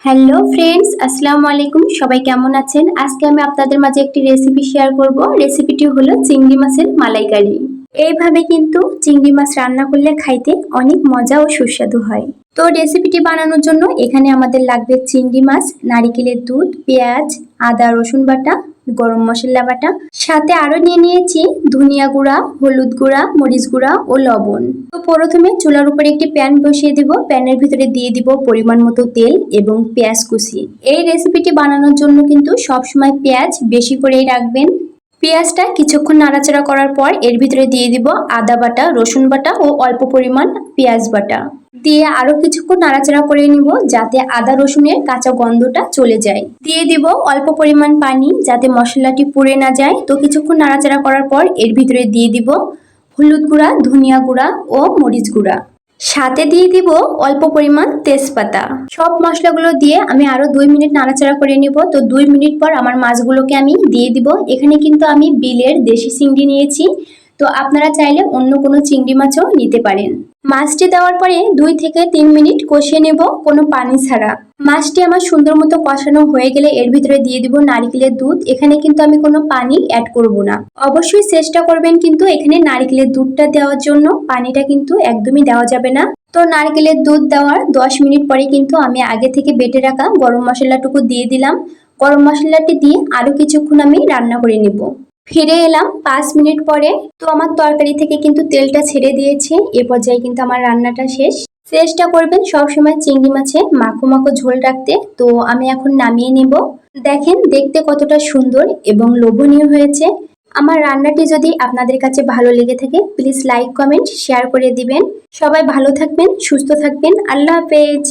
Hello friends, আসসালামু আলাইকুম। সবাই কেমন আছেন? আজকে আমি আপনাদের মাঝে একটি রেসিপি শেয়ার করব। রেসিপিটি হলো চিংড়ি মাছের মালাইকারি। এইভাবে কিন্তু চিংড়ি মাছ রান্না করলে খাইতে অনেক মজা ও সুস্বাদু হয়। তো রেসিপিটি বানানোর জন্য এখানে আমাদের লাগবে চিংড়ি মাছ, নারিকেলের দুধ, পেঁয়াজ, আদা রসুন বাটা, গরম মশলা বাটা, সাথে আরো নিয়ে নিয়েছি ধনিয়া গুঁড়া, হলুদ গুঁড়া, মরিচ গুঁড়া ও লবণ। তো প্রথমে চুলার উপরে একটি প্যান বসিয়ে দিব। প্যানের ভিতরে দিয়ে দিব পরিমাণ মতো তেল এবং পেঁয়াজ কুচি। এই রেসিপিটি বানানোর জন্য কিন্তু সবসময় পেঁয়াজ বেশি করেই রাখবেন। পেঁয়াজটা কিছুক্ষণ নাড়াচাড়া করার পর এর ভিতরে দিয়ে দিব আদা বাটা, রসুন বাটা ও অল্প পরিমাণ পেঁয়াজ বাটা দিয়ে আরো কিছুক্ষণ নাড়াচাড়া করে নিব যাতে আদা রসুনের কাঁচা গন্ধটা চলে যায়। দিয়ে দিব অল্প পরিমাণ পানি যাতে মশলাটি পুড়ে না যায়। তো কিছুক্ষণ নাড়াচাড়া করার পর এর ভিতরে দিয়ে দিব হলুদ গুঁড়া, ধনিয়া গুঁড়া ও মরিচ গুঁড়া, সাথে দিয়ে দিব অল্প পরিমাণ তেজপাতা। সব মশলাগুলো দিয়ে আমি আরো 2 মিনিট নাড়াচাড়া করে নিব। তো 2 মিনিট পর আমার মাছগুলোকে আমি দিয়ে দিব। এখানে কিন্তু আমি বিলের দেশি চিংড়ি নিয়েছি, তো আপনারা চাইলে অন্য কোনো চিংড়ি মাছও নিতে পারেন। মাছটি দেওয়ার পরে 2 থেকে 3 মিনিট কষিয়ে নেব কোনো পানি ছাড়া। মাছটি আমার সুন্দর মতো কষানো হয়ে গেলে এর ভিতরে দিয়ে দিব নারকেলের দুধ। এখানে কিন্তু আমি কোনো পানি অ্যাড করব না। অবশ্যই চেষ্টা করবেন কিন্তু এখানে নারকেলের দুধটা দেওয়ার জন্য, পানিটা কিন্তু একদমই দেওয়া যাবে না। তো নারকেলের দুধ দেওয়ার 10 মিনিট পরে কিন্তু আমি আগে থেকে বেটে রাখা গরম মশলাটুকু দিয়ে দিলাম। গরম মশলাটি দিয়ে আরো কিছুক্ষণ আমি রান্না করে নিব। ফিরে এলাম 5 মিনিট পরে। তো আমার তরকারি থেকে কিন্তু তেলটা ছেড়ে দিয়েছে। এ পর্যায়ে কিন্তু আমার রান্নাটা শেষ। চেষ্টা করবেন সবসময় চিংড়ি মাছে মাখো মাখো ঝোল রাখতে। তো আমি এখন নামিয়ে নিব। দেখেন দেখতে কতটা সুন্দর এবং লোভনীয় হয়েছে। আমার রান্নাটি যদি আপনাদের কাছে ভালো লেগে থাকে প্লিজ লাইক, কমেন্ট, শেয়ার করে দিবেন। সবাই ভালো থাকবেন, সুস্থ থাকবেন। আল্লাহ হাফেজ।